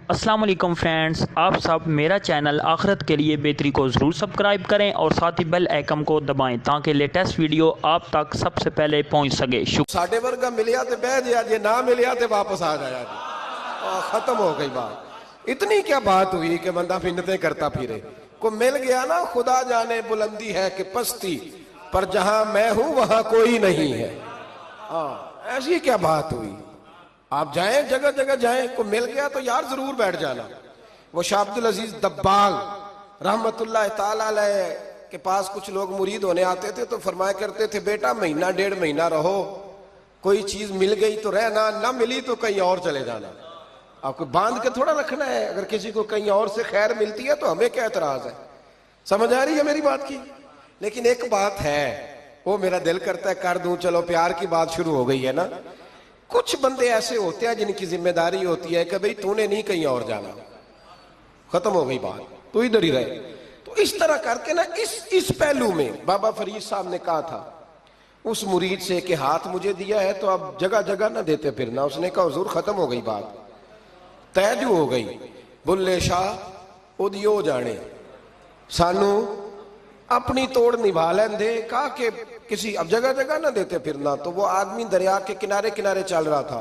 السلام علیکم فرینڈز، آپ سب میرا چینل آخرت کے لیے بہتری کو ضرور سبسکرائب کریں اور ساتھ ہی بیل آئیکن کو دبائیں تاکہ لیٹسٹ ویڈیو آپ تک سب سے پہلے پہنچ سکے۔ ساڈے ورگا ملیا تے بہ جیا، جے نہ ملیا تے واپس آ جایا جی، ختم ہو گئی بات۔ اتنی کیا بات ہوئی کہ بندہ منتیں کرتا پھرے؟ کو مل گیا نا، خدا جانے بلندی ہے کہ پستی، پر جہاں میں ہوں وہاں کوئی نہیں ہے۔ ایسی کیا بات ہوئی؟ آپ جائیں، جگہ جگہ جائیں، کو مل گیا تو یار ضرور بیٹھ جانا۔ وہ شاہ عبدالعزیز دباغ رحمت اللہ تعالیٰ علیہ کے پاس کچھ لوگ مرید ہونے آتے تھے تو فرمایا کرتے تھے، بیٹا مہینہ ڈیڑھ مہینہ رہو، کوئی چیز مل گئی تو رہنا، نہ ملی تو کہیں اور چلے جانا۔ آپ کو باندھ کے تھوڑا رکھنا ہے، اگر کسی کو کہیں اور سے خیر ملتی ہے تو ہمیں کیا اعتراض ہے؟ سمجھ آ رہی ہے میری بات کی؟ لیکن ایک بات ہے، وہ میرا دل کرتا ہے کر دوں، چلو پیار کی بات شروع ہو گئی ہے نا۔ کچھ بندے ایسے ہوتے ہیں جن کی ذمہ داری ہوتی ہے کہ بھئی تو نے نہیں کہیں اور جانا، ختم ہو گئی بات، تو ادھر ہی رہے۔ تو اس طرح کر کے نا اس پہلو میں بابا فرید صاحب نے کہا تھا اس مرید سے کہ ہاتھ مجھے دیا ہے تو اب جگہ جگہ نہ دیتے پھرنا۔ اس نے کہا حضور ختم ہو گئی بات، طے جو ہو گئی، بلے شاہ اودیو جانے، سانو اپنی توڑ نبھا لین دے۔ کہا کہ کسی اب جگہ جگہ نہ دیتے پھرنا۔ تو وہ آدمی دریا کے کنارے کنارے چل رہا تھا،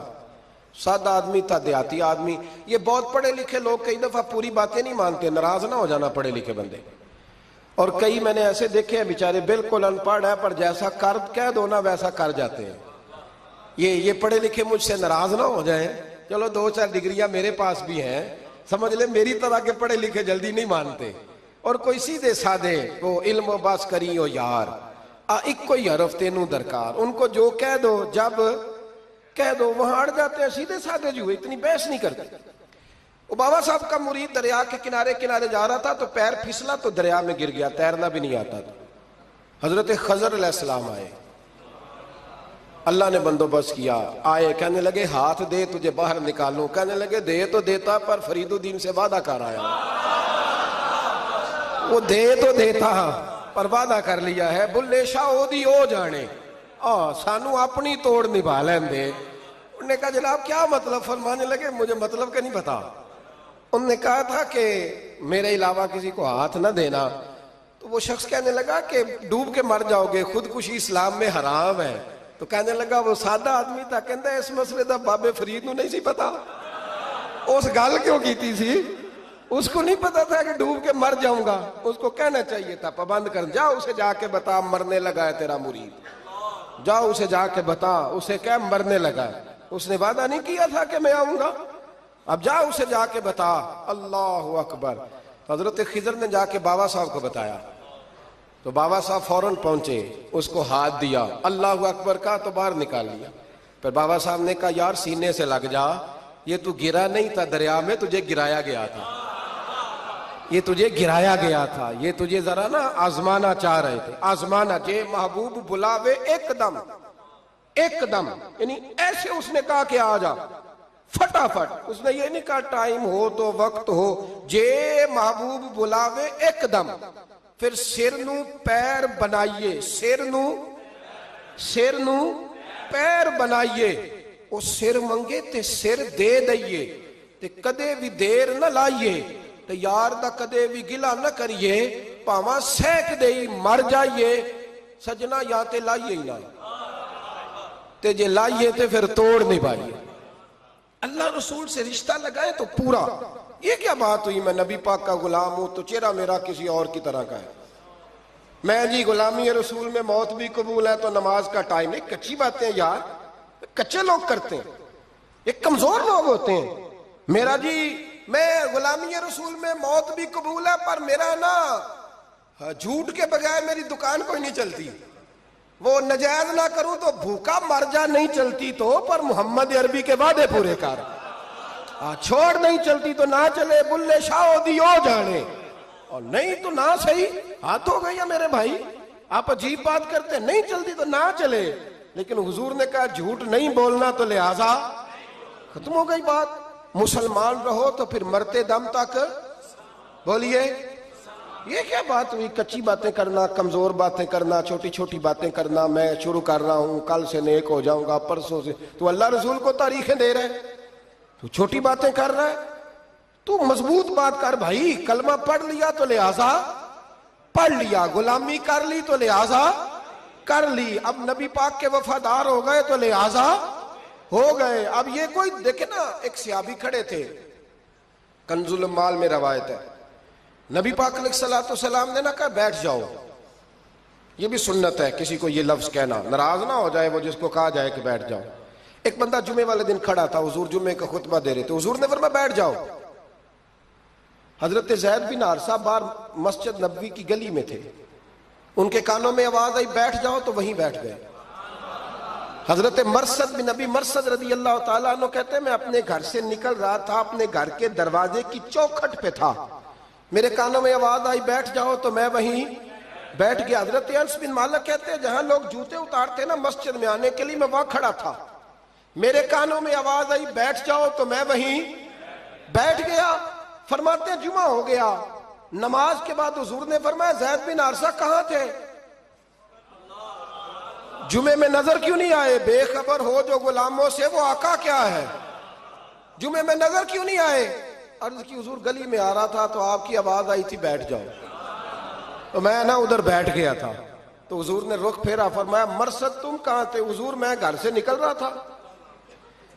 سادہ آدمی تھا، دیہاتی آدمی۔ یہ بہت پڑھے لکھے لوگ کئی دفعہ پوری باتیں نہیں مانتے، ناراض نہ ہو جانا پڑھے لکھے بندے، اور کئی میں نے ایسے دیکھے ہیں بیچارے بالکل ان پڑھ ہے پر جیسا کر کہہ دو نا ویسا کر جاتے ہیں۔ یہ پڑھے لکھے مجھ سے ناراض نہ ہو جائیں، چلو 2-4 ڈگریاں میرے پاس بھی ہیں، سمجھ لیں میری طرح کے پڑھے لکھے جلدی نہیں مانتے، اور کوئی سیدھے سادے وہ علم و بس کری ہو یار، ایک کوئی حرف تینوں درکار، ان کو جو کہہ دو جب کہہ دو وہاں اڑ جاتے ہیں، سیدھے سادے جو اتنی بحث نہیں کرتے۔ وہ بابا صاحب کا مرید دریا کے کنارے کنارے جا رہا تھا تو پیر پھسلا تو دریا میں گر گیا، تیرنا بھی نہیں آتا تھا۔ حضرت خضر علیہ السلام آئے، اللہ نے بندوبست کیا، آئے، کہنے لگے ہاتھ دے تجھے باہر نکالوں، کہنے لگے دے تو دیتا پر فرید الدین سے وعدہ کر آیا، وہ دے تو دیتا پر وعدہ کر لیا ہے، بلے شاہ اودی او جانے، سانو اپنی توڑ نبھا لین دے۔ انہوں نے کہا جناب کیا مطلب؟ فرمانے لگے مجھے مطلب کا نہیں پتا۔ انہوں نے کہا تھا کہ میرے علاوہ کسی کو ہاتھ نہ دینا۔ تو وہ شخص کہنے لگا کہ ڈوب کے مر جاؤ گے، خودکشی اسلام میں حرام ہے۔ تو کہنے لگا وہ سادہ آدمی تھا، کہندا اس مسئلے دا بابے فرید نو نہیں سی پتا، اس گل کیوں کیتی سی؟ اس کو نہیں پتا تھا کہ ڈوب کے مر جاؤں گا، اس کو کہنا چاہیے تھا پابند کر، جا اسے جا کے بتا مرنے لگا ہے تیرا مرید، جا اسے جا کے بتا، اسے کہہ مرنے لگا ہے۔ اس نے وعدہ نہیں کیا تھا کہ میں آؤں گا؟ اب جا اسے جا کے بتا۔ اللہ اکبر۔ حضرت خضر نے جا کے بابا صاحب کو بتایا تو بابا صاحب فوراً پہنچے، اس کو ہاتھ دیا، اللہ اکبر کہا تو باہر نکال لیا۔ پھر بابا صاحب نے کہا یار سینے سے لگ جا، یہ تو گرا نہیں تھا دریا میں، تجھے گرایا گیا تھا، یہ تجھے گرایا گیا تھا، یہ تجھے ذرا نا آزمانا چاہ رہے تھے، آزمانا جے محبوب بلاوے ایک دم، ایک دم، یعنی ایسے اس نے کہا کہ آ جا فٹافٹ، اس نے یہ نہیں کہا ٹائم ہو تو وقت ہو، جے محبوب بلاوے ایک دم۔ پھر سر نو پیر بنائیے، سر نو پیر بنائیے، وہ سر منگے تے سر دے دئیے، تے کدے بھی دیر نہ لائیے، تے یار دا کدے بھی گلہ نہ کریے، پاواں سینک دئی مر جائیے، سجنا یا تے لائیے ہی نہ، تے جے لائیے تے پھر توڑ نہیں پائیے۔ اللہ رسول سے رشتہ لگائے تو پورا۔ یہ کیا بات ہوئی میں نبی پاک کا غلام ہوں تو چہرہ میرا کسی اور کی طرح کا ہے، میں جی غلامی رسول میں موت بھی قبول ہے تو نماز کا ٹائم نہیں۔ کچی باتیں یار کچے لوگ کرتے ہیں، یہ کمزور لوگ ہوتے ہیں۔ میرا جی میں غلامی رسول میں موت بھی قبول ہے پر میرا نا جھوٹ کے بغیر میری دکان کوئی نہیں چلتی، وہ نجائز نہ کروں تو بھوکا مر جا، نہیں چلتی تو پر محمد عربی کے وعدے پورے کر، چھوڑ نہیں چلتی تو نہ چلے، بلے شاہ دیو جانے، اور نہیں تو نہ صحیح، ہاتھ ہو گئی ہے میرے بھائی، آپ عجیب بات کرتے، نہیں چلتی تو نہ چلے، لیکن حضور نے کہا جھوٹ نہیں بولنا تو لہذا ختم ہو گئی بات۔ مسلمان رہو تو پھر مرتے دم تک بولیے۔ یہ کیا بات ہوئی؟ کچی باتیں کرنا، کمزور باتیں کرنا، چھوٹی چھوٹی باتیں کرنا، میں شروع کر رہا ہوں کل سے نیک ہو جاؤں گا، پرسوں سے، تو اللہ رسول کو تاریخیں دے رہے، تو چھوٹی باتیں کر رہا ہے۔ تو مضبوط بات کر بھائی، کلمہ پڑھ لیا تو لہذا پڑھ لیا، غلامی کر لی تو لہذا کر لی، اب نبی پاک کے وفادار ہو گئے تو لہذا ہو گئے۔ اب یہ کوئی دیکھے نا، ایک صحابی کھڑے تھے، کنز المال میں روایت ہے، نبی پاک علیہ الصلوۃ والسلام نے نہ کہا بیٹھ جاؤ، یہ بھی سنت ہے کسی کو یہ لفظ کہنا، ناراض نہ ہو جائے وہ جس کو کہا جائے کہ بیٹھ جاؤ۔ ایک بندہ جمعے والے دن کھڑا تھا، حضور جمعے کا خطبہ دے رہے تھے، حضور نے فرمایا بیٹھ جاؤ۔ حضرت زید بن حارثہ باہر مسجد نبوی کی گلی میں تھے، ان کے کانوں میں آواز آئی بیٹھ جاؤ تو وہیں بیٹھ گئے۔ حضرت مرثد بن نبی مرثد رضی اللہ تعالیٰ عنہ کہتے ہیں میں اپنے گھر سے نکل رہا تھا، اپنے گھر کے دروازے کی چوکھٹ پہ تھا، میرے کانوں میں آواز آئی بیٹھ جاؤ تو میں وہیں بیٹھ گیا۔ حضرت انس بن مالک کہتے ہیں جہاں لوگ جوتے اتارتے نا مسجد میں آنے کے لیے، میں وہاں کھڑا تھا، میرے کانوں میں آواز آئی بیٹھ جاؤ تو میں وہیں بیٹھ گیا۔ فرماتے ہیں جمعہ ہو گیا، نماز کے بعد حضور نے فرمایا زید بن حارثہ کہاں تھے؟ جمعے میں نظر کیوں نہیں آئے؟ بے خبر ہو جو غلاموں سے وہ آقا کیا ہے، جمعے میں نظر کیوں نہیں آئے؟ عرض کی حضور گلی میں آ رہا تھا تو آپ کی آواز آئی تھی بیٹھ جاؤ، تو میں نا ادھر بیٹھ گیا تھا۔ تو حضور نے رخ پھیرا، فرمایا مرثد تم کہاں تھے؟ حضور میں گھر سے نکل رہا تھا،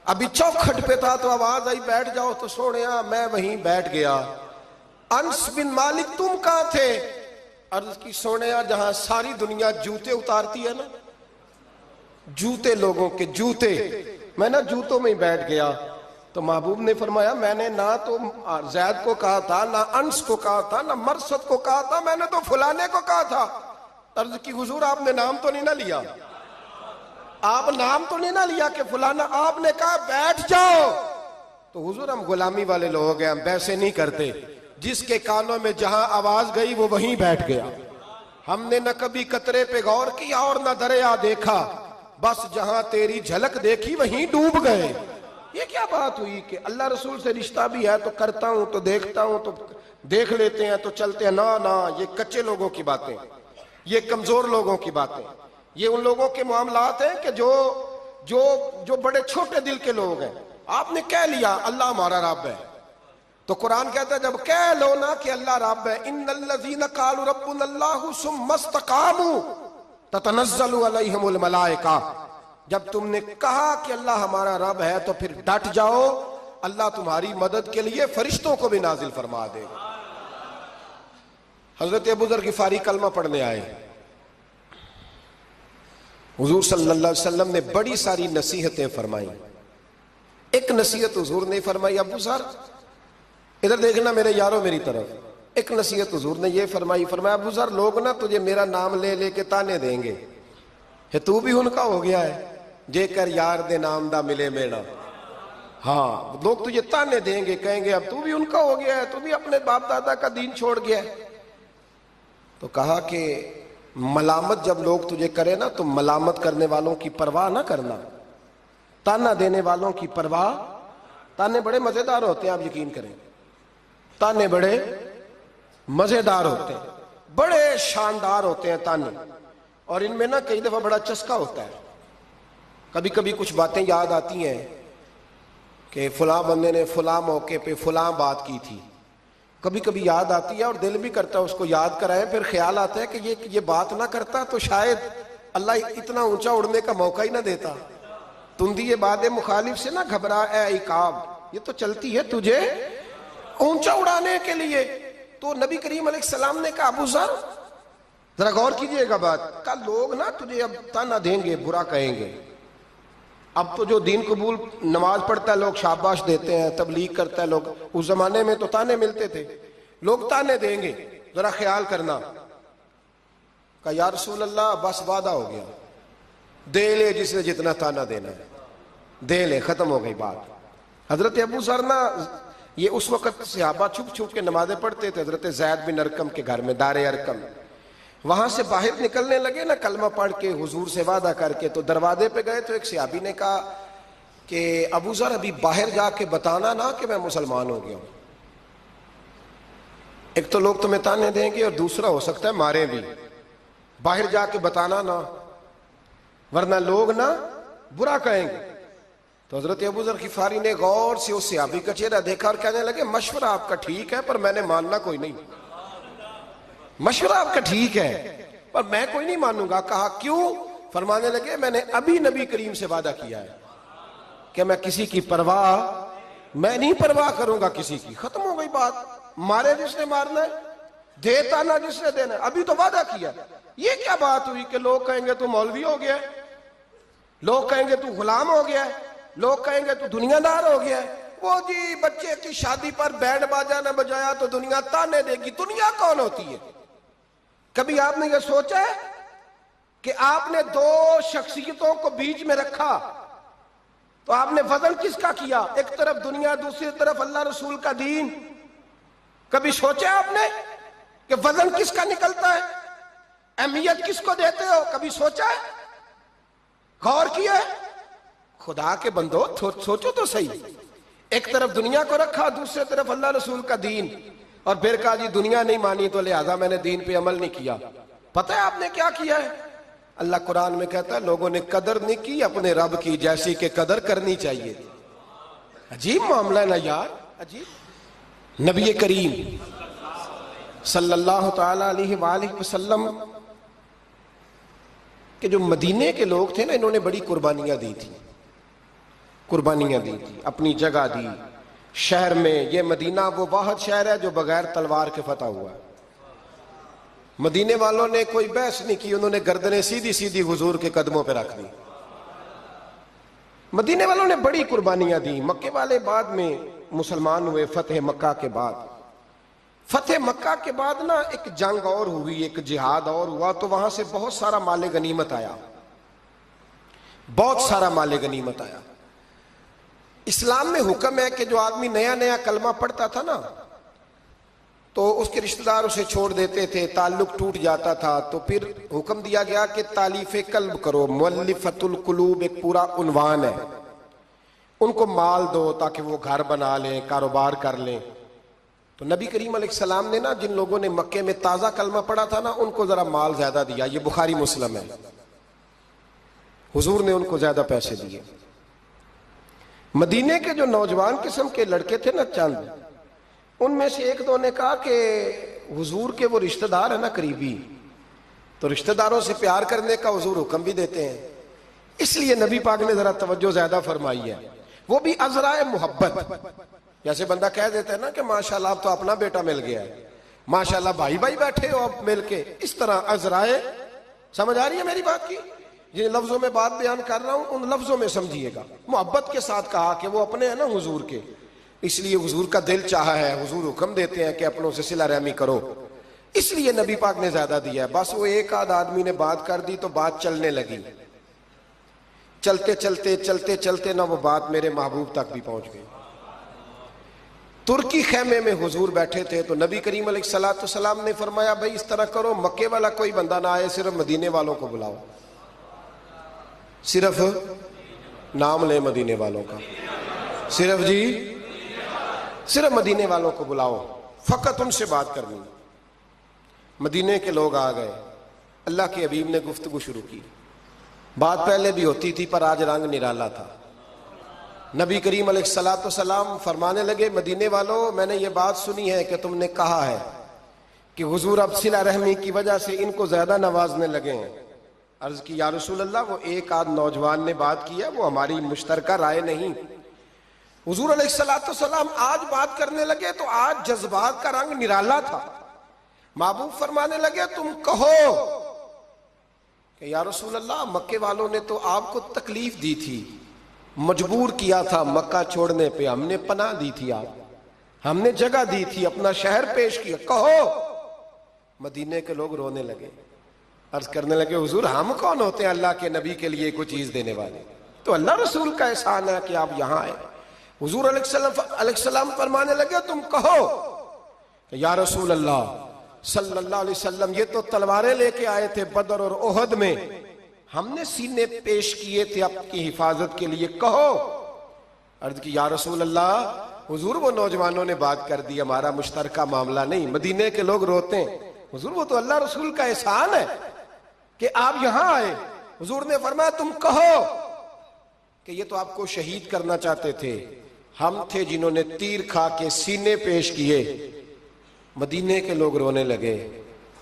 ابھی چوکھٹ پہ تھا تو آواز آئی بیٹھ جاؤ تو سونیا میں وہیں بیٹھ گیا۔ انس بن مالک تم کہاں تھے؟ عرض کی سونیا جہاں ساری دنیا جوتے اتارتی ہے نا، جوتے لوگوں کے جوتے، میں نا جوتوں میں ہی بیٹھ گیا۔ تو محبوب نے فرمایا میں نے نہ تو زید کو کہا تھا، نہ انس کو کہا تھا، نہ مرثد کو کہا تھا، میں نے تو فلانے کو کہا تھا۔ عرض کی حضور آپ نے نام تو نہیں نہ لیا، آپ نام تو نہیں نہ لیا کہ فلانا، آپ نے کہا بیٹھ جاؤ۔ تو حضور ہم غلامی والے لوگ ہیں، ہم ویسے نہیں کرتے، جس کے کانوں میں جہاں آواز گئی وہ وہیں بیٹھ گیا۔ ہم نے نہ کبھی قطرے پہ غور کیا اور نہ دریا دیکھا، بس جہاں تیری جھلک دیکھی وہیں ڈوب گئے۔ یہ کیا بات ہوئی کہ اللہ رسول سے رشتہ بھی ہے تو کرتا ہوں تو دیکھتا ہوں تو دیکھ لیتے ہیں تو چلتے ہیں، نہ یہ کچے لوگوں کی باتیں، یہ کمزور لوگوں کی باتیں، یہ ان لوگوں کے معاملات ہیں کہ جو بڑے چھوٹے دل کے لوگ ہیں۔ آپ نے کہہ لیا اللہ ہمارا رب ہے، تو قرآن کہتا ہے جب کہہ لو نا کہ اللہ رب ہے، ان الذین قالوا ربنا اللہ ثم استقاموا تتنزل علیہم الملائکہ، جب تم نے کہا کہ اللہ ہمارا رب ہے تو پھر ڈٹ جاؤ، اللہ تمہاری مدد کے لیے فرشتوں کو بھی نازل فرما دے گا۔ حضرت ابو ذر غفاری کلمہ پڑھنے آئے، حضور صلی اللہ علیہ وسلم نے بڑی ساری نصیحتیں فرمائی۔ ایک نصیحت حضور نے فرمائی، ابو ذر ادھر دیکھنا میرے یارو میری طرف، ایک نصیحت حضور نے یہ فرمائی، فرمایا ابو ذر لوگ نا تجھے میرا نام لے لے کے تانے دیں گے کہ تو بھی ان کا ہو گیا ہے، جے کر یار دے نام دا ملے میڑا۔ ہاں لوگ تجھے تانے دیں گے، کہیں گے اب تو بھی ان کا ہو گیا ہے، تو بھی اپنے باپ دادا کا دین چھوڑ گیا ہے۔ تو کہا کہ ملامت جب لوگ تجھے کرے نا تو ملامت کرنے والوں کی پرواہ نہ کرنا، تانا دینے والوں کی پرواہ، تانے بڑے مزیدار ہوتے ہیں، آپ یقین کریں، تانے بڑے مزیدار ہوتے ہیں، بڑے شاندار ہوتے ہیں تانے، اور ان میں نا کئی دفعہ بڑا چسکا ہوتا ہے۔ کبھی کبھی کچھ باتیں یاد آتی ہیں کہ فلاں بندے نے فلاں موقع پہ فلاں بات کی تھی، کبھی کبھی یاد آتی ہے اور دل بھی کرتا ہے اس کو یاد کرائے، پھر خیال آتا ہے کہ یہ بات نہ کرتا تو شاید اللہ اتنا اونچا اڑنے کا موقع ہی نہ دیتا۔ تندی باد مخالف سے نہ گھبرا اے عقاب، یہ تو چلتی ہے تجھے اونچا اڑانے کے لیے۔ تو نبی کریم علیہ السلام نے کہا ابو ذر ذرا غور کیجئے گا بات کا، لوگ نا تجھے اب تانا دیں گے، برا کہیں گے۔ اب تو جو دین قبول نماز پڑھتا ہے لوگ شاباش دیتے ہیں، تبلیغ کرتا ہے لوگ، اس زمانے میں تو تانے ملتے تھے، لوگ تانے دیں گے، ذرا خیال کرنا۔ کہا یا رسول اللہ بس وعدہ ہو گیا، دے لے جس نے جتنا تانا دینا ہے، دے لے، ختم ہو گئی بات۔ حضرت ابو ذر نا یہ اس وقت صحابہ چھپ چھپ کے نمازیں پڑھتے تھے حضرت زید بن ارقم کے گھر میں، دار ارقم، وہاں سے باہر نکلنے لگے نا کلمہ پڑھ کے حضور سے وعدہ کر کے، تو دروازے پہ گئے تو ایک صحابی نے کہا کہ ابو ذر ابھی باہر جا کے بتانا نا کہ میں مسلمان ہو گیا ہوں، ایک تو لوگ تمہیں تانے دیں گے اور دوسرا ہو سکتا ہے مارے بھی، باہر جا کے بتانا نا ورنہ لوگ نا برا کہیں گے۔ تو حضرت ابو ذر غفاری نے غور سے اس صحابی کا چہرہ دیکھا اور کہنے لگے مشورہ آپ کا ٹھیک ہے پر میں نے ماننا کوئی نہیں. مشورہ آپ کا ٹھیک ہے پر میں کوئی نہیں مانوں گا. کہا کیوں؟ فرمانے لگے میں نے ابھی نبی کریم سے وعدہ کیا ہے کہ میں کسی کی پرواہ میں نہیں پرواہ کروں گا کسی کی. ختم ہو گئی بات. مارے جس نے مارنا ہے, دیتا نہ جس نے دینا ہے. ابھی تو وعدہ کیا. یہ کیا بات ہوئی کہ لوگ کہیں گے تو مولوی ہو گیا ہے, لوگ کہیں گے تو غلام ہو گیا ہے, لوگ کہیں گے تو دنیا دار ہو گیا ہے. وہ جی بچے کی شادی پر بینڈ باجا نہ بجایا تو دنیا تانے دے گی. دنیا کون ہوتی ہے؟ کبھی آپ نے یہ سوچا ہے کہ آپ نے دو شخصیتوں کو بیچ میں رکھا تو آپ نے وزن کس کا کیا؟ ایک طرف دنیا, دوسری طرف اللہ رسول کا دین. کبھی سوچا آپ نے کہ وزن کس کا نکلتا ہے؟ اہمیت کس کو دیتے ہو؟ کبھی سوچا ہے؟ غور کیا ہے؟ خدا کے بندو سوچو تو صحیح. ایک طرف دنیا کو رکھا, دوسری طرف اللہ رسول کا دین, اور پھر کہا جی دنیا نہیں مانی تو لہذا میں نے دین پہ عمل نہیں کیا. پتہ ہے آپ نے کیا کیا ہے؟ اللہ قرآن میں کہتا ہے لوگوں نے قدر نہیں کی اپنے رب کی جیسی کہ قدر کرنی چاہیے. عجیب معاملہ ہے نا یار, عجیب. نبی کریم صلی اللہ تعالی علیہ وآلہ وسلم کہ جو مدینے کے لوگ تھے نا, انہوں نے بڑی قربانیاں دی تھی. قربانیاں دی تھی, اپنی جگہ دی شہر میں. یہ مدینہ وہ واحد شہر ہے جو بغیر تلوار کے فتح ہوا ہے. مدینے والوں نے کوئی بحث نہیں کی, انہوں نے گردنیں سیدھی سیدھی حضور کے قدموں پہ رکھ دی. مدینے والوں نے بڑی قربانیاں دی. مکے والے بعد میں مسلمان ہوئے فتح مکہ کے بعد. فتح مکہ کے بعد نا ایک جنگ اور ہوئی, ایک جہاد اور ہوا, تو وہاں سے بہت سارا مال غنیمت آیا, بہت سارا مال غنیمت آیا. اسلام میں حکم ہے کہ جو آدمی نیا نیا کلمہ پڑھتا تھا نا تو اس کے رشتہ دار اسے چھوڑ دیتے تھے, تعلق ٹوٹ جاتا تھا. تو پھر حکم دیا گیا کہ تالیف قلب کرو. مؤلفۃ القلوب ایک پورا عنوان ہے. ان کو مال دو تاکہ وہ گھر بنا لیں, کاروبار کر لیں. تو نبی کریم علیہ السلام نے نا جن لوگوں نے مکے میں تازہ کلمہ پڑھا تھا نا ان کو ذرا مال زیادہ دیا. یہ بخاری مسلم ہے. حضور نے ان کو زیادہ پیسے دیے. مدینے کے جو نوجوان قسم کے لڑکے تھے نا چند, ان میں سے ایک دو نے کہا کہ حضور کے وہ رشتہ دار ہیں نا قریبی, تو رشتہ داروں سے پیار کرنے کا حضور حکم بھی دیتے ہیں, اس لیے نبی پاک نے ذرا توجہ زیادہ فرمائی ہے. وہ بھی عذرائے محبت. جیسے بندہ کہہ دیتا ہے نا کہ ماشاءاللہ اب تو اپنا بیٹا مل گیا ہے, ماشاءاللہ بھائی بھائی بیٹھے ہو اب مل کے. اس طرح عذرائے, سمجھ آ رہی ہے میری بات کی؟ جن لفظوں میں بات بیان کر رہا ہوں ان لفظوں میں سمجھیے گا. محبت کے ساتھ کہا کہ وہ اپنے ہیں نا حضور کے, اس لیے حضور کا دل چاہا ہے, حضور حکم دیتے ہیں کہ اپنوں سے صلہ رحمی کرو, اس لیے نبی پاک نے زیادہ دیا ہے. بس وہ ایک آدھ آدمی نے بات کر دی تو بات چلنے لگی. چلتے چلتے چلتے چلتے نہ وہ بات میرے محبوب تک بھی پہنچ گئی. ترکی خیمے میں حضور بیٹھے تھے تو نبی کریم علیہ الصلوۃ والسلام نے فرمایا بھائی اس طرح کرو, مکے والا کوئی بندہ نہ آئے, صرف مدینے والوں کو بلاؤ. صرف نام لے مدینے والوں کا, صرف جی صرف مدینے والوں کو بلاؤ, فقط ان سے بات کرنی. مدینے کے لوگ آ گئے. اللہ کے حبیب نے گفتگو شروع کی. بات پہلے بھی ہوتی تھی پر آج رنگ نرالا تھا. نبی کریم علیہ الصلوۃ والسلام فرمانے لگے مدینے والوں, میں نے یہ بات سنی ہے کہ تم نے کہا ہے کہ حضور اب صلہ رحمی کی وجہ سے ان کو زیادہ نوازنے لگے ہیں. عرض کی یا رسول اللہ وہ ایک آدھ نوجوان نے بات کی ہے, وہ ہماری مشترکہ رائے نہیں. حضور علیہ الصلوۃ والسلام آج بات کرنے لگے تو آج جذبات کا رنگ نرالا تھا. محبوب فرمانے لگے تم کہو کہ یا رسول اللہ مکے والوں نے تو آپ کو تکلیف دی تھی, مجبور کیا تھا مکہ چھوڑنے پہ, ہم نے پناہ دی تھی, آپ ہم نے جگہ دی تھی, اپنا شہر پیش کیا, کہو. مدینے کے لوگ رونے لگے. عرض کرنے لگے حضور ہم کون ہوتے ہیں اللہ کے نبی کے لیے کوئی چیز دینے والے, تو اللہ رسول کا احسان ہے کہ آپ یہاں آئے. حضور علیہ السلام فرمانے لگے تم کہو کہ یا رسول اللہ صلی اللہ علیہ وسلم یہ تو تلواریں لے کے آئے تھے بدر اور احد میں, ہم نے سینے پیش کیے تھے آپ کی حفاظت کے لیے, کہو. عرض کی یا رسول اللہ حضور وہ نوجوانوں نے بات کر دی, ہمارا مشترکہ معاملہ نہیں. مدینے کے لوگ روتے ہیں حضور وہ تو اللہ رسول کا احسان ہے کہ آپ یہاں آئے. حضور نے فرمایا تم کہو کہ یہ تو آپ کو شہید کرنا چاہتے تھے، ہم تھے جنہوں نے تیر کھا کے سینے پیش کیے۔ مدینے کے لوگ رونے لگے،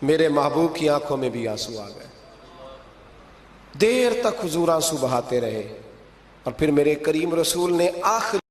میرے محبوب کی آنکھوں میں بھی آنسو آ گئے۔ دیر تک حضور آنسو بہاتے رہے، اور پھر میرے کریم رسول نے آخری